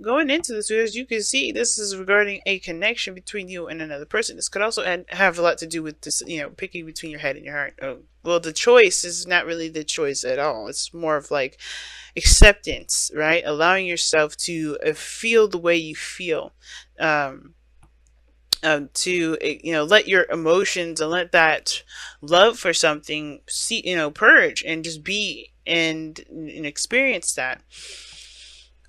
going into this, as you can see, this is regarding a connection between you and another person. This could also have a lot to do with this, picking between your head and your heart. Oh, well, the choice is not really the choice at all. It's more of like acceptance, right? Allowing yourself to feel the way you feel. Um, to let your emotions and let that love for something see purge and just be and experience that.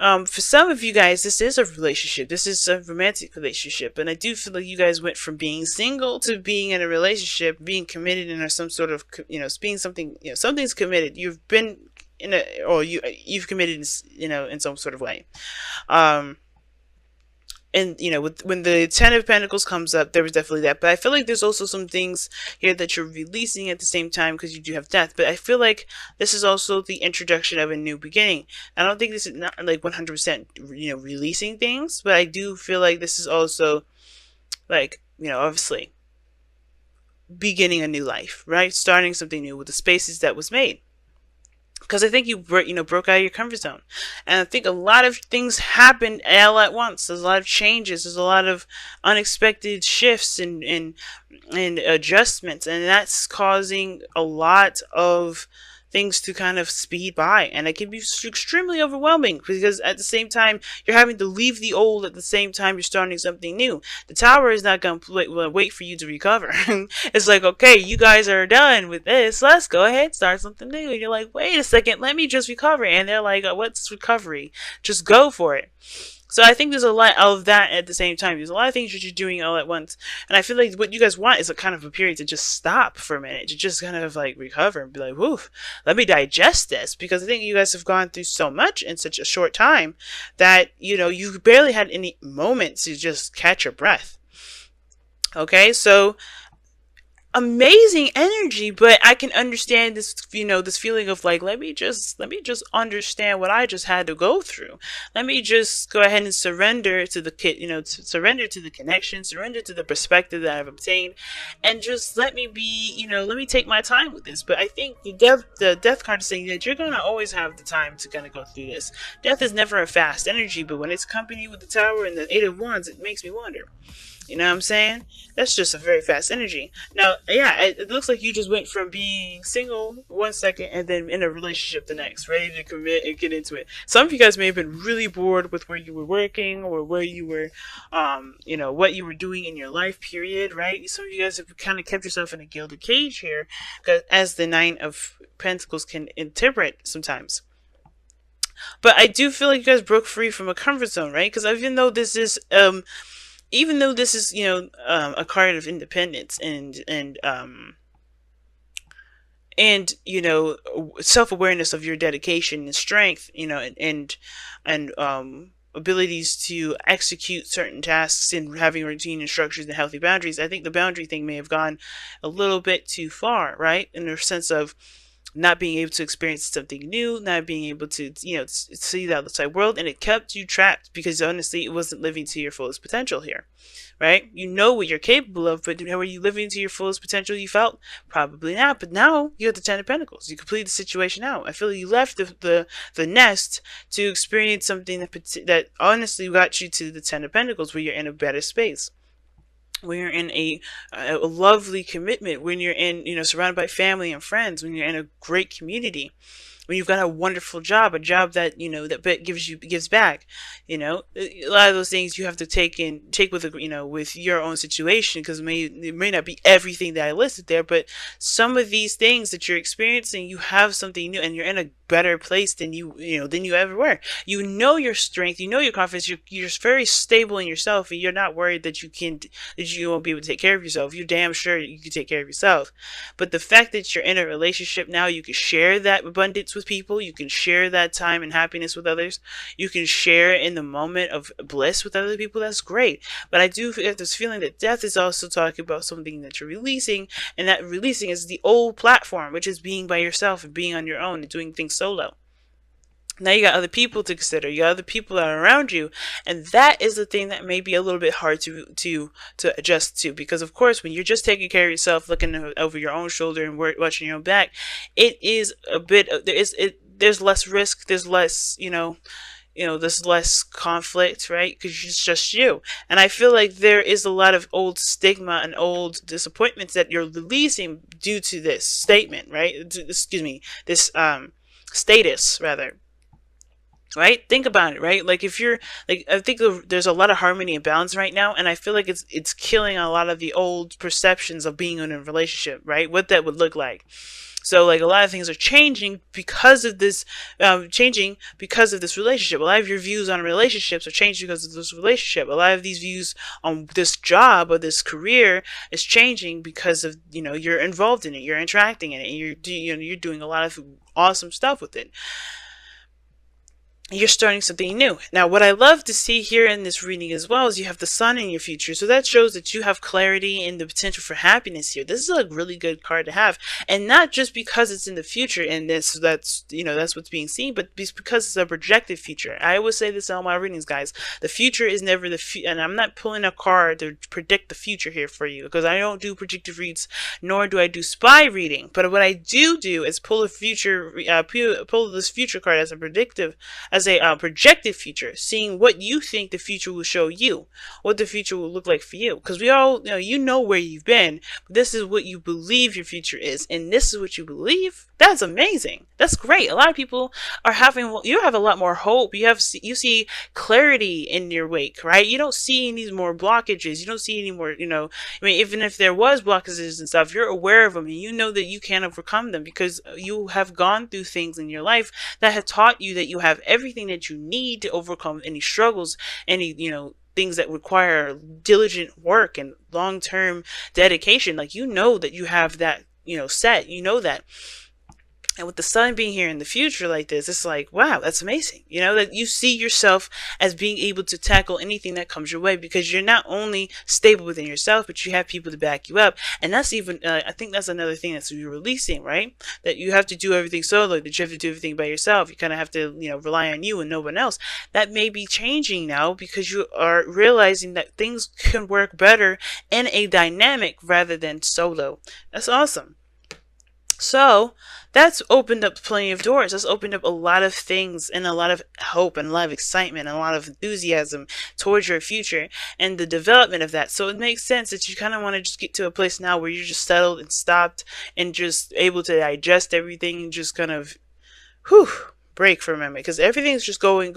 For some of you guys, this is a relationship. This is a romantic relationship, and I do feel like you guys went from being single to being in a relationship, being committed in some sort of being something. Something's committed. You've been in a, or you've committed in some sort of way. Um, and when the Ten of Pentacles comes up, there was definitely that, but I feel like there's also some things here that you're releasing at the same time, because you do have death. But I feel like this is also the introduction of a new beginning. I don't think this is not like 100% releasing things, but I do feel like this is also like obviously beginning a new life, right? Starting something new with the spaces that was made, because I think you broke out of your comfort zone, and I think a lot of things happened all at once. There's a lot of changes. There's a lot of unexpected shifts and adjustments, and that's causing a lot of things to kind of speed by, and it can be extremely overwhelming, because at the same time you're having to leave the old, at the same time you're starting something new. The tower is not going to wait for you to recover. It's like, okay, you guys are done with this, let's go ahead, start something new. And you're like, wait a second, let me just recover. And they're like, what's recovery? Just go for it. So I think there's a lot of that at the same time. There's a lot of things that you're doing all at once. And I feel like what you guys want is a kind of a period to just stop for a minute, to just kind of like recover and be like, woof, let me digest this. Because I think you guys have gone through so much in such a short time that, you barely had any moments to just catch your breath. Okay, so amazing energy, but I can understand this, this feeling of like, let me just understand what I just had to go through. Let me just go ahead and surrender to the surrender to the connection, surrender to the perspective that I've obtained, and just let me be, let me take my time with this. But I think the death card is saying that you're gonna always have the time to kind of go through this. Death is never a fast energy, but when it's accompanied with the Tower and the Eight of Wands, it makes me wonder. You know what I'm saying? That's just a very fast energy. Now, yeah, it looks like you just went from being single 1 second and then in a relationship the next, ready to commit and get into it. Some of you guys may have been really bored with where you were working or where you were, what you were doing in your life period, right? Some of you guys have kind of kept yourself in a gilded cage here, as the Nine of Pentacles can interpret sometimes. But I do feel like you guys broke free from a comfort zone, right? Because even though this is a card of independence and self-awareness of your dedication and strength, and abilities to execute certain tasks and having routine and structures and healthy boundaries, I think the boundary thing may have gone a little bit too far, right? In the sense of not being able to experience something new, not being able to, see the outside world, and it kept you trapped because honestly, it wasn't living to your fullest potential here, right? You know what you're capable of, but were you living to your fullest potential? You felt probably not. But now you have the Ten of Pentacles. You complete the situation out. I feel like you left the nest to experience something that honestly got you to the Ten of Pentacles, where you're in a better space, when you're in a lovely commitment, when you're in, surrounded by family and friends, when you're in a great community, when you've got a wonderful job, a job that, that gives back, a lot of those things you have to take with, with your own situation, because it may not be everything that I listed there, but some of these things that you're experiencing, you have something new and you're in a better place than you ever were. You know your strength, your confidence, you're very stable in yourself, and you're not worried that you won't be able to take care of yourself. You're damn sure you can take care of yourself. But the fact that you're in a relationship now, you can share that abundance with people, you can share that time and happiness with others, you can share in the moment of bliss with other people. That's great. But I do get this feeling that death is also talking about something that you're releasing, and that releasing is the old platform, which is being by yourself and being on your own and doing things solo. Now you got other people to consider. You got other people that are around you, and that is the thing that may be a little bit hard to adjust to, because of course when you're just taking care of yourself, looking over your own shoulder and watching your own back, it is a bit there's less risk, there's less there's less conflict, right? Because it's just you. And I feel like there is a lot of old stigma and old disappointments that you're releasing due to this statement, right? Excuse me, this status rather. Right? Think about it, right? Like if you're like, I think there's a lot of harmony and balance right now, and I feel like it's killing a lot of the old perceptions of being in a relationship, right? What that would look like. So like a lot of things are changing because of this, relationship. A lot of your views on relationships are changing because of this relationship. A lot of these views on this job or this career is changing because of you're involved in it, you're interacting in it, and you're doing a lot of awesome stuff with it. You're starting something new. Now, what I love to see here in this reading as well is you have the sun in your future. So that shows that you have clarity and the potential for happiness here. This is a really good card to have. And not just because it's in the future and that's what's being seen, but because it's a projected future. I always say this in all my readings, guys. The future is never the future. And I'm not pulling a card to predict the future here for you, because I don't do predictive reads, nor do I do spy reading. But what I do is pull this future card as a projected future, seeing what you think the future will show you, what the future will look like for you. Because we all, where you've been, but this is what you believe your future is, and this is what you believe. That's amazing. That's great. A lot of people are you have a lot more hope. You see clarity in your wake, right? You don't see any more blockages. You don't see any more, even if there was blockages and stuff, you're aware of them and you know that you can overcome them because you have gone through things in your life that have taught you that you have everything that you need to overcome any struggles, any, things that require diligent work and long-term dedication. Like, that you have that, set, that. And with the sun being here in the future like this, it's like, wow, that's amazing. That you see yourself as being able to tackle anything that comes your way, because you're not only stable within yourself, but you have people to back you up. And that's even, I think that's another thing that's you're releasing, right? That you have to do everything solo, that you have to do everything by yourself. You kind of have to, rely on you and no one else. That may be changing now because you are realizing that things can work better in a dynamic rather than solo. That's awesome. So that's opened up plenty of doors. That's opened up a lot of things and a lot of hope and a lot of excitement and a lot of enthusiasm towards your future and the development of that. So it makes sense that you kind of want to just get to a place now where you're just settled and stopped and just able to digest everything and just kind of break for a moment, because everything's just going.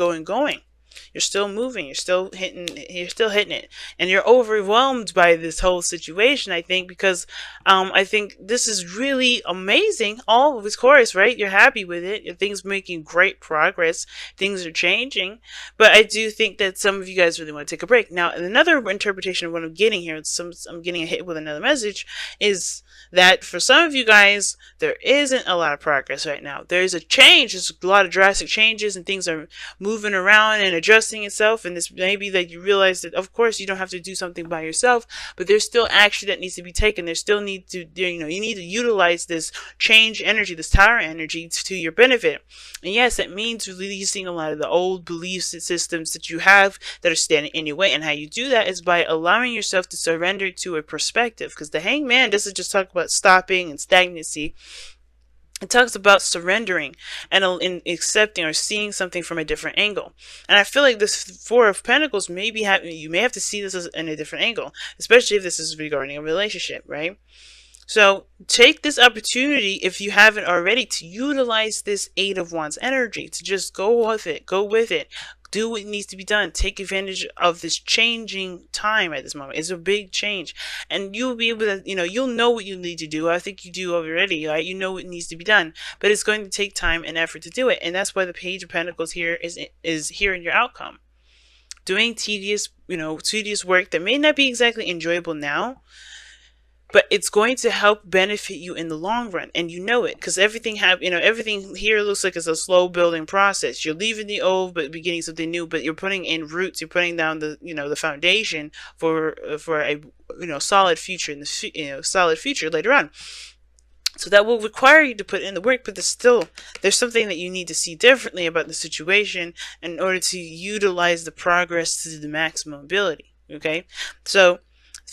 You're still moving. You're still hitting it, and you're overwhelmed by this whole situation. I think because I think this is really amazing. All of course, right? You're happy with it. Things making great progress. Things are changing, but I do think that some of you guys really want to take a break. Now, another interpretation of what I'm getting here, I'm getting hit with another message, is that for some of you guys, there isn't a lot of progress right now. There's a change. There's a lot of drastic changes, and things are moving around and adjusting itself. And this may be that you realize that, of course, you don't have to do something by yourself, but there's still action that needs to be taken. There's still need to, you need to utilize this change energy, this tower energy, to your benefit. And yes, that means releasing a lot of the old belief systems that you have that are standing in your way. And how you do that is by allowing yourself to surrender to a perspective. Because the Hangman doesn't just talk about stopping and stagnancy. It talks about surrendering and accepting or seeing something from a different angle. And I feel like this Four of Pentacles you may have to see this in a different angle, especially if this is regarding a relationship, right? So take this opportunity, if you haven't already, to utilize this Eight of Wands energy, to just go with it, do what needs to be done. Take advantage of this changing time at this moment. It's a big change, and you'll be able to, you'll know what you need to do. I think you do already, right? You know what needs to be done, but it's going to take time and effort to do it. And that's why the Page of Pentacles here is here in your outcome. Doing tedious work that may not be exactly enjoyable now, but it's going to help benefit you in the long run, and you know it, because everything here looks like it's a slow building process. You're leaving the old, but beginning something new. But you're putting in roots. You're putting down the foundation for a solid future in the solid future later on. So that will require you to put in the work, but there's something that you need to see differently about the situation in order to utilize the progress to the maximum ability. Okay, so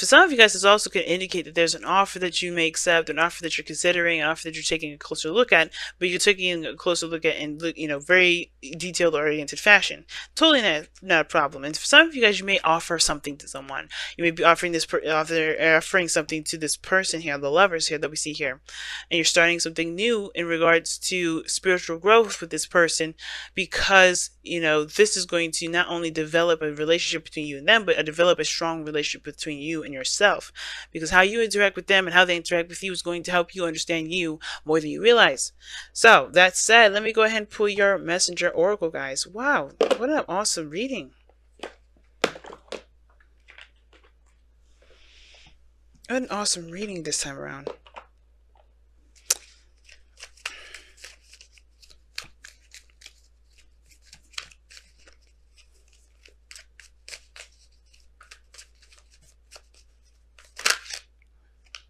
For some of you guys, this also can indicate that there's an offer that you may accept, an offer that you're considering, an offer that you're taking a closer look at, but you're taking a closer look at in, very detailed oriented fashion. Totally not a problem. And for some of you guys, you may offer something to someone. You may be offering offering something to this person here, the lovers here that we see here, and you're starting something new in regards to spiritual growth with this person, because this is going to not only develop a relationship between you and them, but develop a strong relationship between you and yourself, because how you interact with them and how they interact with you is going to help you understand you more than you realize. So that said, let me go ahead and pull your messenger oracle, guys. Wow, what an awesome reading. What an awesome reading this time around.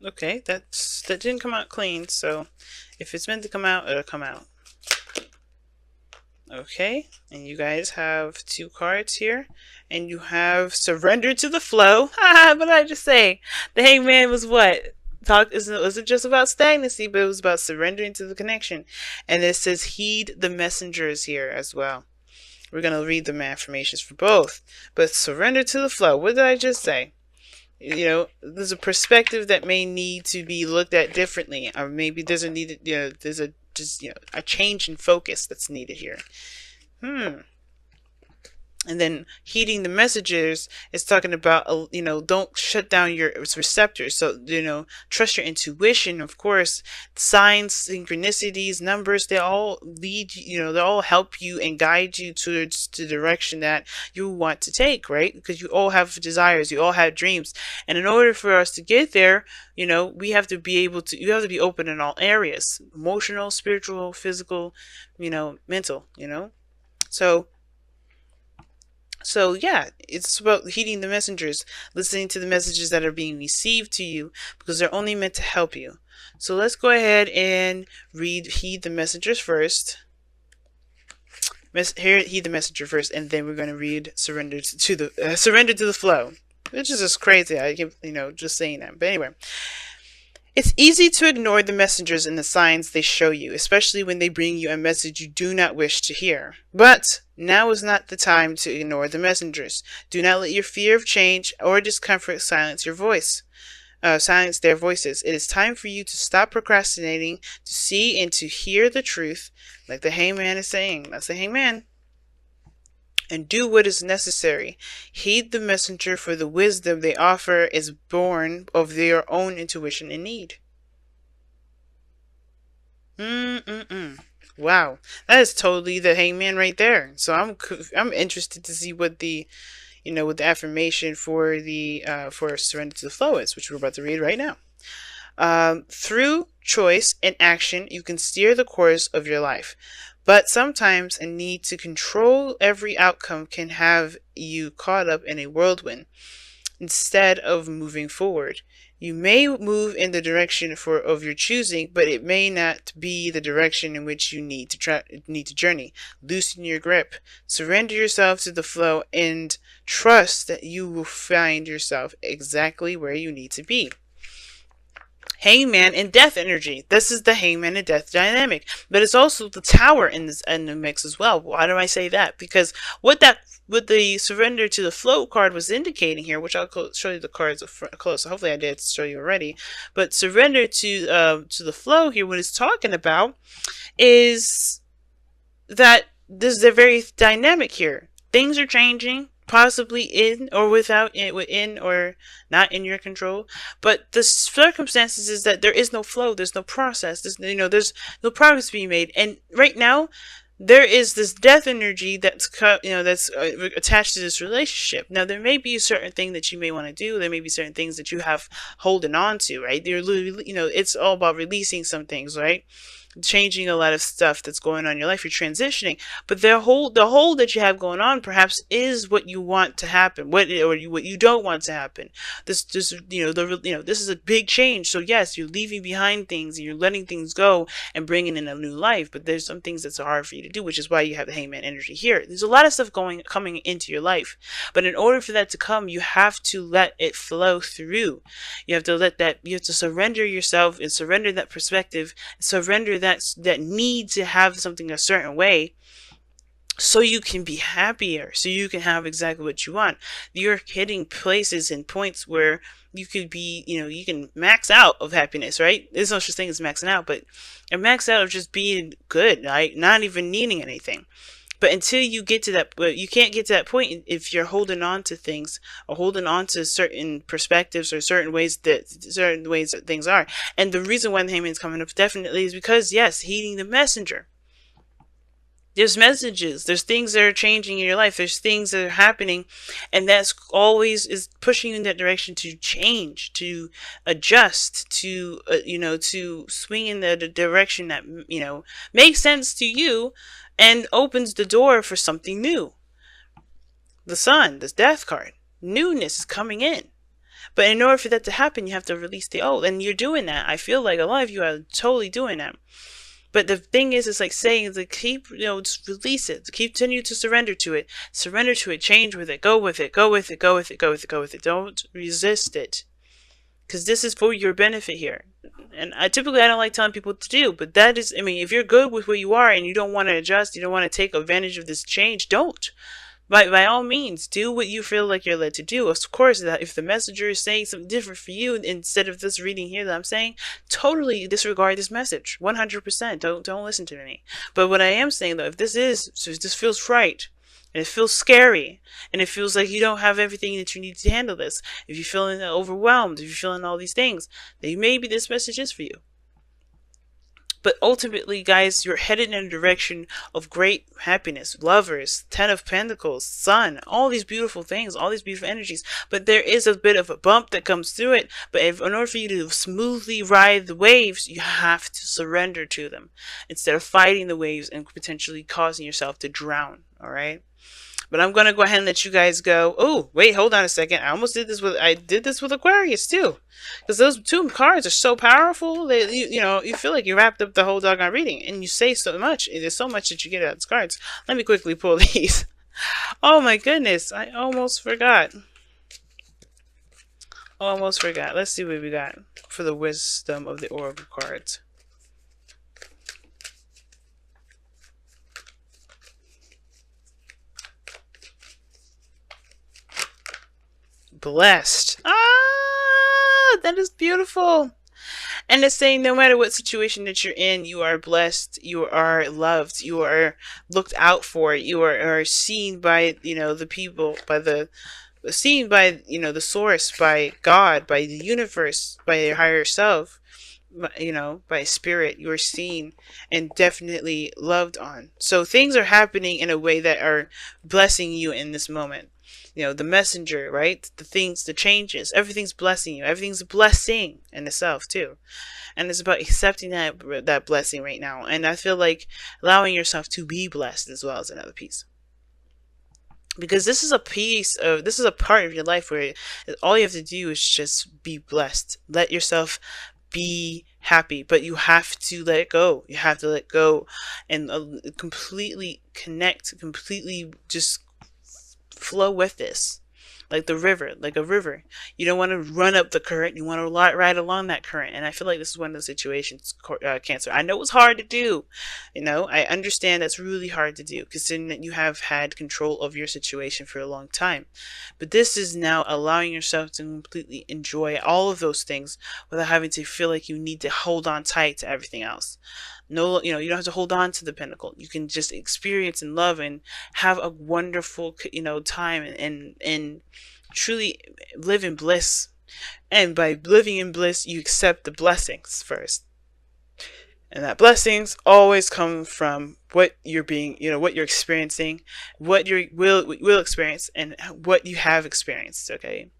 Okay, that didn't come out clean, so if it's meant to come out, it'll come out. Okay, and you guys have 2 cards here, and you have surrender to the flow. Haha, what did I just say? The hangman was what? It wasn't just about stagnancy, but it was about surrendering to the connection. And it says heed the messengers here as well. We're going to read the affirmations for both. But surrender to the flow. What did I just say? There's a perspective that may need to be looked at differently, or maybe there's a change in focus that's needed here. And then heeding the messages is talking about, don't shut down your receptors. So, trust your intuition. Of course, signs, synchronicities, numbers, they all lead, they all help you and guide you towards the direction that you want to take, right? Because you all have desires, you all have dreams. And in order for us to get there, we have to be you have to be open in all areas: emotional, spiritual, physical, mental, So yeah, it's about heeding the messengers, listening to the messages that are being received to you, because they're only meant to help you. So let's go ahead and heed the messengers first. Heed the messenger first, and then we're going to read surrender to the flow, which is just crazy. I keep just saying that, but anyway. It's easy to ignore the messengers and the signs they show you, especially when they bring you a message you do not wish to hear. But now is not the time to ignore the messengers. Do not let your fear of change or discomfort silence their voices. It is time for you to stop procrastinating, to see and to hear the truth, like the hangman is saying. That's the hangman. And do what is necessary. Heed the messenger, for the wisdom they offer is born of their own intuition and need. Wow, that is totally the hangman right there. So I'm interested to see what the what the affirmation for surrender to the flow is, which we're about to read right now. Through choice and action, you can steer the course of your life. But sometimes a need to control every outcome can have you caught up in a whirlwind instead of moving forward. You may move in the direction of your choosing, but it may not be the direction in which you need to journey. Loosen your grip, surrender yourself to the flow, and trust that you will find yourself exactly where you need to be. Hangman and death energy. This is the hangman and death dynamic, but it's also the tower in the mix as well. Why do I say that? Because what the surrender to the flow card was indicating here, which I'll show you the cards close. Hopefully I did show you already. But surrender to the flow here, what it's talking about is that this is very dynamic here. Things are changing, possibly in or within or not in your control, but the circumstances is that there is no flow, there's no process, there's no progress being made, and right now there is this death energy that's attached to this relationship. Now there may be a certain thing that you may want to do, there may be certain things that you have holding on to, right? You're literally, it's all about releasing some things, right? changing a lot of stuff that's going on in your life. You're transitioning, but the whole that you have going on perhaps is what you want to happen, what you don't want to happen. This this is a big change. So yes, you're leaving behind things and you're letting things go and bringing in a new life. But there's some things that's hard for you to do, which is why you have the Hangman energy here. There's a lot of stuff coming into your life, but in order for that to come, you have to let it flow through. You have to you have to surrender yourself and surrender that perspective, surrender that need to have something a certain way, so you can be happier, so you can have exactly what you want. You're hitting places and points where you could be, you can max out of happiness, right? There's no such thing as maxing out, but a max out of just being good, right? Not even needing anything. But until you get to that, you can't get to that point if you're holding on to things or holding on to certain perspectives or certain ways that things are. And the reason why the Hangman's coming up definitely is because, yes, heeding the messenger. There's messages, there's things that are changing in your life, there's things that are happening, and that's always is pushing you in that direction to change, to adjust, to swing in the direction that makes sense to you and opens the door for something new. The Sun, this death card, newness is coming in. But in order for that to happen, you have to release the old, and you're doing that. I feel like a lot of you are totally doing that. But the thing is, it's like saying to keep, just release it, to continue to surrender to it, change with it, go with it, go with it, go with it, go with it, go with it. Don't resist it, because this is for your benefit here. And I don't like telling people what to do, but that is, if you're good with where you are and you don't want to adjust, you don't want to take advantage of this change, don't. By all means, do what you feel like you're led to do. Of course, that if the messenger is saying something different for you instead of this reading here that I'm saying, totally disregard this message. 100%. Don't listen to me. But what I am saying though, if this feels right, and it feels scary, and it feels like you don't have everything that you need to handle this, if you're feeling overwhelmed, if you're feeling all these things, then maybe this message is for you. But ultimately, guys, you're headed in a direction of great happiness. Lovers, Ten of Pentacles, Sun, all these beautiful things, all these beautiful energies. But there is a bit of a bump that comes through it. But in order for you to smoothly ride the waves, you have to surrender to them instead of fighting the waves and potentially causing yourself to drown. All right? But I'm going to go ahead and let you guys go. Oh, wait, hold on a second. I did this with Aquarius too. Because those two cards are so powerful that you feel like you wrapped up the whole doggone reading. And you say so much. There's so much that you get out of these cards. Let me quickly pull these. Oh my goodness. I almost forgot. Almost forgot. Let's see what we got for the wisdom of the Oracle cards. Blessed. Ah, that is beautiful. And it's saying no matter what situation that you're in, you are blessed, you are loved, you are looked out for, you are seen by, the people, seen by, the source, by God, by the universe, by your higher self, by spirit. You are seen and definitely loved on. So things are happening in a way that are blessing you in this moment. The messenger, right? The changes, everything's blessing you. Everything's a blessing in itself too. And it's about accepting that blessing right now. And I feel like allowing yourself to be blessed as well is another piece. Because this is a part of your life where all you have to do is just be blessed. Let yourself be happy, but you have to let it go. You have to let go and completely connect, completely just flow with this, like a river. You don't want to run up the current, you want to ride along that current. And I feel like this is one of those situations, Cancer. I know it's hard to do, I understand that's really hard to do, considering that you have had control of your situation for a long time. But this is now allowing yourself to completely enjoy all of those things without having to feel like you need to hold on tight to everything else. No, you don't have to hold on to the pinnacle. You can just experience and love and have a wonderful, time and truly live in bliss. And by living in bliss, you accept the blessings first. And that blessings always come from what you're what you're experiencing, what you will experience, and what you have experienced, okay?